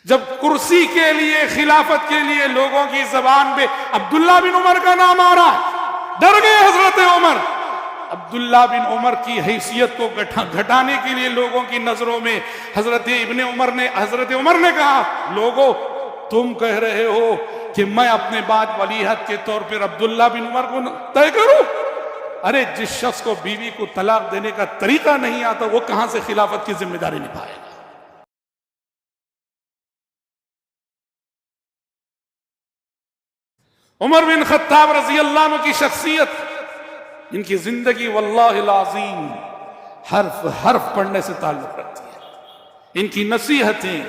جب کرسی کے لیے، خلافت کے لیے لوگوں کی زبان پہ عبداللہ بن عمر کا نام آ رہا ہے، ڈر گئے حضرت عمر۔ عبداللہ بن عمر کی حیثیت کو گھٹانے کے لیے لوگوں کی نظروں میں حضرت عمر نے کہا، لوگو تم کہہ رہے ہو کہ میں اپنے بعد ولیعہد کے طور پر عبداللہ بن عمر کو طے کروں؟ ارے جس شخص کو بیوی کو طلاق دینے کا طریقہ نہیں آتا وہ کہاں سے خلافت کی ذمہ داری نبھائے گا؟ عمر بن خطاب رضی اللہ عنہ کی شخصیت، ان کی زندگی واللہ العظیم حرف حرف پڑھنے سے تعلق رکھتی ہے۔ ان کی نصیحتیں،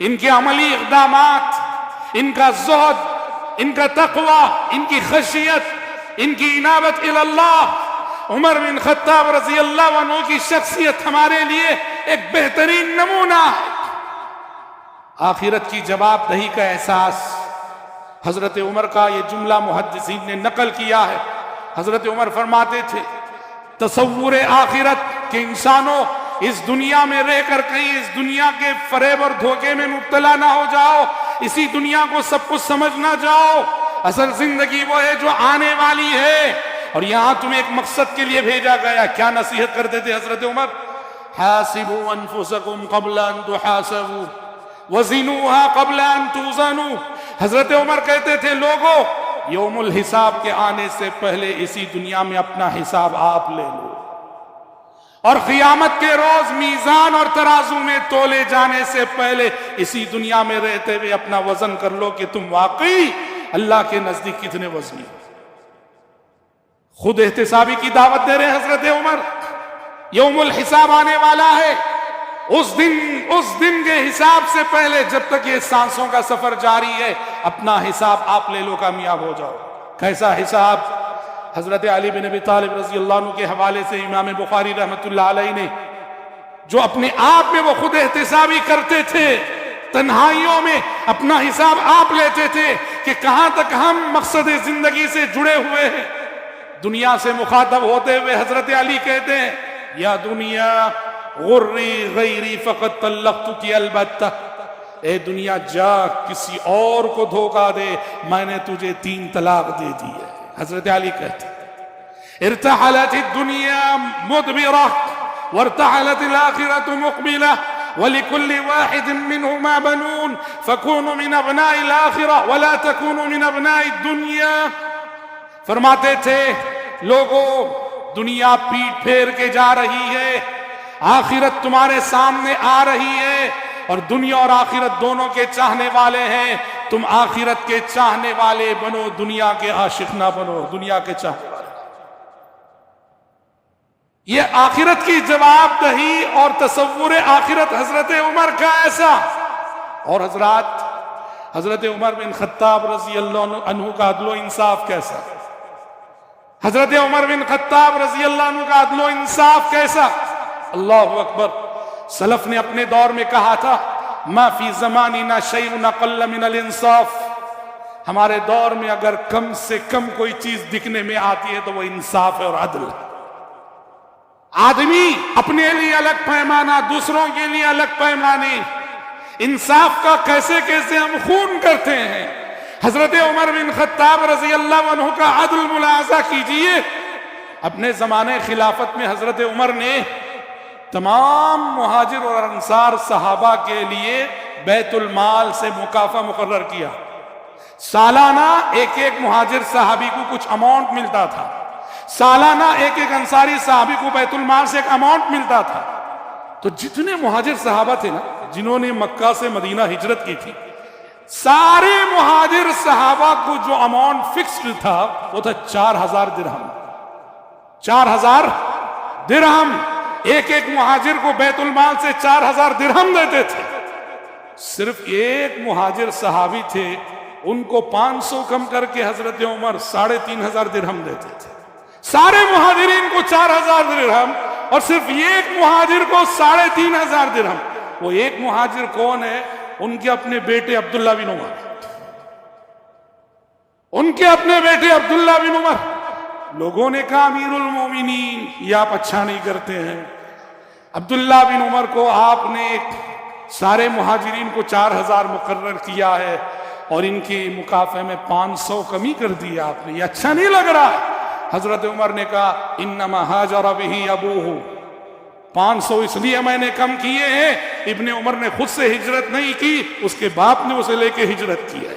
ان کے عملی اقدامات، ان کا زہد، ان کا تقوی، ان کی خشیت، ان کی انابت اللہ، عمر بن خطاب رضی اللہ عنہ کی شخصیت ہمارے لیے ایک بہترین نمونہ ہے۔ آخرت کی جواب دہی کا احساس، حضرت عمر کا یہ جملہ محدثین نے نقل کیا ہے۔ حضرت عمر فرماتے تھے، تصور آخرت کہ انسانوں اس دنیا میں رہ کر کہیں اس دنیا کے فریب اور دھوکے میں مبتلا نہ ہو جاؤ، اسی دنیا کو سب کچھ سمجھ نہ جاؤ، اصل زندگی وہ ہے جو آنے والی ہے، اور یہاں تمہیں ایک مقصد کے لیے بھیجا گیا۔ کیا نصیحت کرتے تھے حضرت عمر؟ حاسبوا انفسکم قبل ان تحاسبوا وزنوها قبل ان توزنوا۔ حضرت عمر کہتے تھے، لوگوں یوم الحساب کے آنے سے پہلے اسی دنیا میں اپنا حساب آپ لے لو، اور قیامت کے روز میزان اور ترازو میں تولے جانے سے پہلے اسی دنیا میں رہتے ہوئے اپنا وزن کر لو کہ تم واقعی اللہ کے نزدیک کتنے وزنی ہو۔ خود احتسابی کی دعوت دے رہے ہیں حضرت عمر۔ یوم الحساب آنے والا ہے، اس دن کے حساب سے پہلے جب تک یہ سانسوں کا سفر جاری ہے اپنا حساب آپ لے لو، کامیاب ہو جاؤ۔ کیسا حساب؟ حضرت علی بن ابی طالب رضی اللہ عنہ کے حوالے سے امام بخاری رحمۃ اللہ علیہ نے، جو اپنے آپ میں وہ خود احتسابی کرتے تھے، تنہائیوں میں اپنا حساب آپ لیتے تھے کہ کہاں تک ہم مقصد زندگی سے جڑے ہوئے ہیں۔ دنیا سے مخاطب ہوتے ہوئے حضرت علی کہتے ہیں، یا دنیا غری غیری فقط طلقت کی البتہ، اے دنیا جا کسی اور کو دھوکہ دے، میں نے تجھے 3 طلاق دے دی ہے۔ حضرت علی کہتے ہیں، ارتحلت الدنیا مدبرہ وارتحلت الآخرة مقبلہ وَلِكُلِّ وَاحِدٍ مِّنْهُمَا بَنُونَ فَكُونُوا مِنْ أَبْنَاءِ الْآخِرَةِ وَلَا تَكُونُوا مِنْ أَبْنَاءِ الدُّنْيَا۔ فرماتے تھے، لوگوں دنیا پیٹ پھیر کے جا رہی ہے، آخرت تمہارے سامنے آ رہی ہے، اور دنیا اور آخرت دونوں کے چاہنے والے ہیں، تم آخرت کے چاہنے والے بنو، دنیا کے عاشق نہ بنو، دنیا کے چاہنے والے۔ یہ آخرت کی جواب دہی اور تصور آخرت حضرت عمر کا ایسا۔ اور حضرت عمر بن خطاب رضی اللہ عنہ کا عدل و انصاف کیسا؟ حضرت عمر بن خطاب رضی اللہ عنہ کا عدل و انصاف کیسا؟ اللہ اکبر۔ سلف نے اپنے دور میں کہا تھا، ما فی زماننا شیء اقل من الانصاف، ہمارے دور میں اگر کم سے کم کوئی چیز دکھنے میں آتی ہے تو وہ انصاف ہے اور عدل ہے۔ آدمی اپنے لیے الگ پیمانہ، دوسروں کے لیے الگ پیمانے، انصاف کا کیسے کیسے ہم خون کرتے ہیں۔ حضرت عمر بن خطاب رضی اللہ عنہ کا عدل ملاحظہ کیجئے۔ اپنے زمانے خلافت میں حضرت عمر نے تمام مہاجر اور انصار صحابہ کے لیے بیت المال سے مکافہ مقرر کیا۔ سالانہ ایک مہاجر صحابی کو کچھ اماؤنٹ ملتا تھا، سالانہ ایک انصاری صحابی کو بیت المال سے ایک اماؤنٹ ملتا تھا۔ تو جتنے مہاجر صحابہ تھے نا، جنہوں نے مکہ سے مدینہ ہجرت کی تھی، سارے مہاجر صحابہ کو جو اماؤنٹ فکسڈ تھا وہ تھا 4000 درہم۔ 4000 درہم ایک مہاجر کو بیت المال سے 4000 درہم دیتے تھے۔ صرف ایک مہاجر صحابی تھے، ان کو 500 کم کر کے حضرت عمر 3500 درہم دیتے تھے۔ سارے مہاجرین کو 4000 درہم اور صرف ایک مہاجر کو 3500 درہم۔ وہ ایک مہاجر کون ہے؟ ان کے اپنے بیٹے عبداللہ بن عمر، ان کے اپنے بیٹے عبداللہ بن عمر۔ لوگوں نے کہا امیر المومنین یہ آپ اچھا نہیں کرتے ہیں۔ عبداللہ بن عمر کو آپ نے سارے مہاجرین کو 4000 مقرر کیا ہے اور ان کے مکافے میں 500 کمی کر دیا آپ نے، یہ اچھا نہیں لگ رہا ہے۔ حضرت عمر نے کہا انما ہاجر بہ ابوہ، 500 اس لیے میں نے کم کیے ہیں، ابن عمر نے خود سے ہجرت نہیں کی، اس کے باپ نے اسے لے کے ہجرت کی ہے۔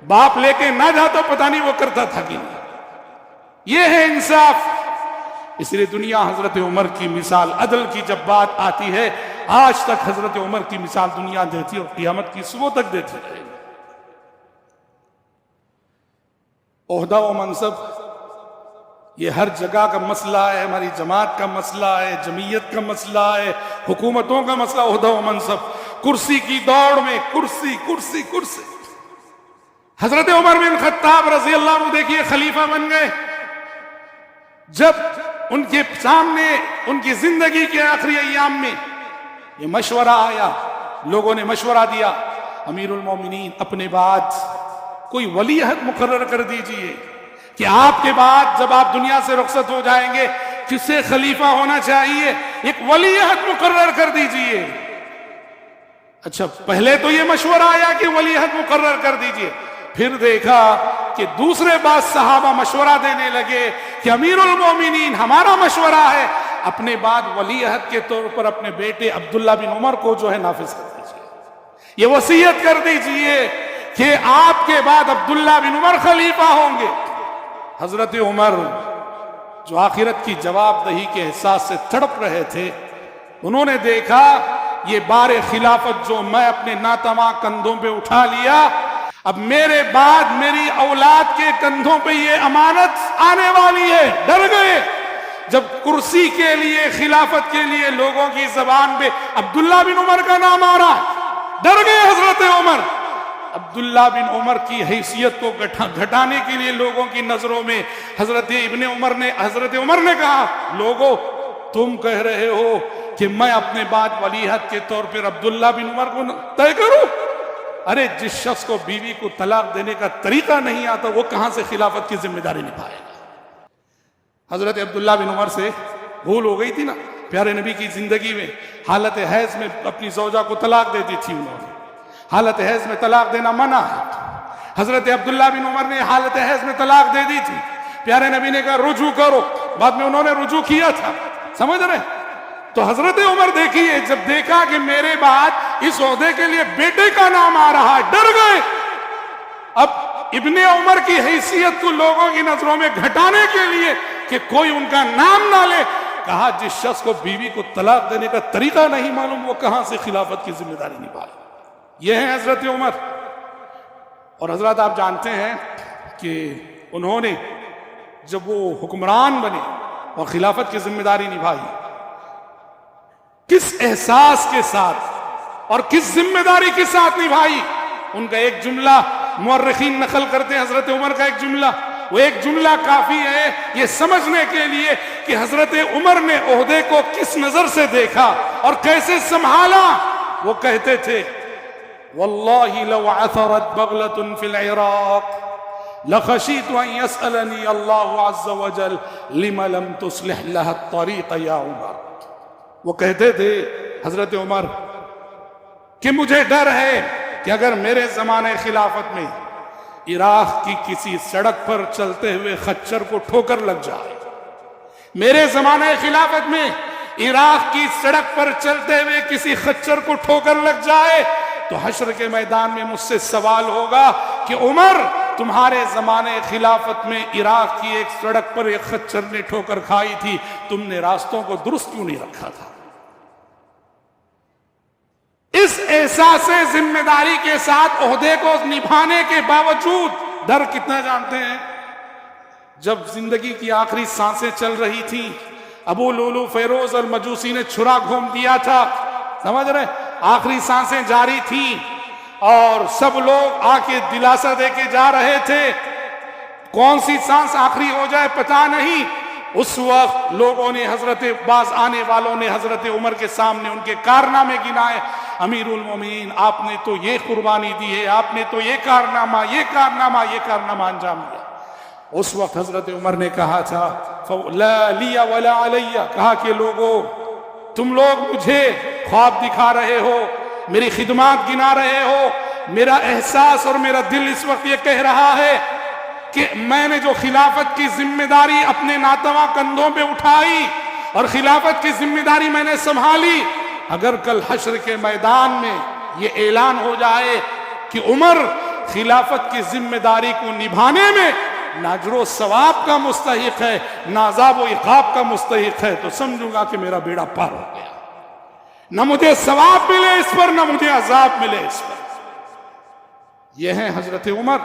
باپ لے کے نہ جاتا پتہ نہیں وہ کرتا تھا کہ نہیں۔ یہ ہے انصاف۔ اس لیے دنیا حضرت عمر کی مثال، عدل کی جب بات آتی ہے، آج تک حضرت عمر کی مثال دنیا دیتی ہے اور قیامت کی صبح تک دیتی رہے گی۔ عہدہ و منصب یہ ہر جگہ کا مسئلہ ہے، ہماری جماعت کا مسئلہ ہے، جمعیت کا مسئلہ ہے، حکومتوں کا مسئلہ، عہدہ و منصب، کرسی کی دوڑ میں کرسی کرسی کرسی۔ حضرت عمر بن خطاب رضی اللہ عنہ دیکھیے خلیفہ بن گئے، جب ان کے سامنے ان کی زندگی کے آخری ایام میں یہ مشورہ آیا، لوگوں نے مشورہ دیا امیر المومنین اپنے بعد کوئی ولی عہد مقرر کر دیجئے کہ آپ کے بعد جب آپ دنیا سے رخصت ہو جائیں گے کسے خلیفہ ہونا چاہیے، ایک ولی عہد مقرر کر دیجئے۔ اچھا پہلے تو یہ مشورہ آیا کہ ولی عہد مقرر کر دیجئے، پھر دیکھا کہ دوسرے بعض صحابہ مشورہ دینے لگے کہ امیر المومنین ہمارا مشورہ ہے اپنے بعد ولی عہد کے طور پر اپنے بیٹے عبداللہ بن عمر کو جو ہے نافذ کر دیجئے، یہ وصیت کر دیجئے کہ آپ کے بعد عبداللہ بن عمر خلیفہ ہوں گے۔ حضرت عمر جو آخرت کی جواب دہی کے احساس سے تڑپ رہے تھے، انہوں نے دیکھا یہ بار خلافت جو میں اپنے ناتواں کندھوں پہ اٹھا لیا، اب میرے بعد میری اولاد کے کندھوں پہ یہ امانت آنے والی ہے۔ ڈر گئے جب کرسی کے لیے، خلافت کے لیے لوگوں کی زبان پہ عبداللہ بن عمر کا نام آ رہا، ڈر گئے حضرت عمر۔ عبداللہ بن عمر کی حیثیت کو گھٹانے کے لیے لوگوں کی نظروں میں حضرت عمر نے کہا لوگو تم کہہ رہے ہو کہ میں اپنے بعد ولی عہد کے طور پر عبداللہ بن عمر کو طے کروں؟ ارے جس شخص کو بیوی کو طلاق دینے کا طریقہ نہیں آتا وہ کہاں سے خلافت کی ذمہ داری نبھائے گا؟ حضرت عبداللہ بن عمر سے بھول ہو گئی تھی نا، پیارے نبی کی زندگی میں حالت حیض میں اپنی زوجہ کو طلاق دے دی تھی انہوں نے، حالت حیض میں طلاق دینا منع ہے۔ حضرت عبداللہ بن عمر نے حالت حیض میں طلاق دے دی تھی، پیارے نبی نے کہا رجوع کرو، بعد میں انہوں نے رجوع کیا تھا، سمجھ رہے؟ تو حضرت عمر دیکھیے جب دیکھا کہ میرے بعد اس عہدے کے لیے بیٹے کا نام آ رہا ہے، ڈر گئے۔ اب ابن عمر کی حیثیت کو لوگوں کی نظروں میں گھٹانے کے لیے کہ کوئی ان کا نام نہ لے، کہا جس شخص کو بیوی کو طلاق دینے کا طریقہ نہیں معلوم وہ کہاں سے خلافت کی ذمہ داری نبھائے۔ یہ ہے حضرت عمر۔ اور حضرات آپ جانتے ہیں کہ انہوں نے جب وہ حکمران بنے اور خلافت کی ذمہ داری نبھائی، کس احساس کے ساتھ اور کس ذمہ داری کے ساتھ نبھائی۔ ان کا ایک جملہ مورخین نقل کرتے ہیں، حضرت عمر کا ایک جملہ، وہ ایک جملہ کافی ہے یہ سمجھنے کے لیے کہ حضرت عمر نے عہدے کو کس نظر سے دیکھا اور کیسے سنبھالا۔ وہ کہتے تھے واللہ لو عثرت بغلة في العراق لخشیت ان يسألنی اللہ عز وجل لم لم تصلح لها الطریق یا عمر۔ وہ کہتے تھے حضرت عمر کہ مجھے ڈر ہے کہ اگر میرے زمانے خلافت میں عراق کی کسی سڑک پر چلتے ہوئے خچر کو ٹھوکر لگ جائے، میرے زمانے خلافت میں عراق کی سڑک پر چلتے ہوئے کسی خچر کو ٹھوکر لگ جائے تو حشر کے میدان میں مجھ سے سوال ہوگا کہ عمر تمہارے زمانے خلافت میں عراق کی ایک سڑک پر ایک خچر نے ٹھوکر کھائی تھی، تم نے راستوں کو درست کیوں نہیں رکھا تھا؟ اس احساس ذمہ داری کے ساتھ عہدے کو نبھانے کے باوجود ڈر کتنا جانتے ہیں؟ جب زندگی کی آخری سانسیں چل رہی تھیں، ابو لولو فیروز اور مجوسی نے چھرا گھوم دیا تھا، سمجھ رہے؟ آخری سانسیں جاری تھیں اور سب لوگ آ کے دلاسا دے کے جا رہے تھے، کون سی سانس آخری ہو جائے پتہ نہیں۔ اس وقت لوگوں نے بعض آنے والوں نے حضرت عمر کے سامنے ان کے کارنامے گنائے، امیر المومنین آپ نے تو یہ قربانی دی ہے، آپ نے تو یہ کارنامہ انجام دیا۔ اس وقت حضرت عمر نے کہا تھا لا لی ولا علی، کہا کہ لوگوں تم لوگ مجھے خواب دکھا رہے ہو میری خدمات گنا رہے ہو، میرا احساس اور میرا دل اس وقت یہ کہہ رہا ہے کہ میں نے جو خلافت کی ذمہ داری اپنے ناتواں کندھوں پہ اٹھائی اور خلافت کی ذمہ داری میں نے سنبھالی، اگر کل حشر کے میدان میں یہ اعلان ہو جائے کہ عمر خلافت کی ذمہ داری کو نبھانے میں نہ اجر و ثواب کا مستحق ہے نہ عذاب و عقاب کا مستحق ہے، تو سمجھوں گا کہ میرا بیڑا پار ہو گیا، نہ مجھے ثواب ملے اس پر نہ مجھے عذاب ملے اس پر۔ یہ ہیں حضرت عمر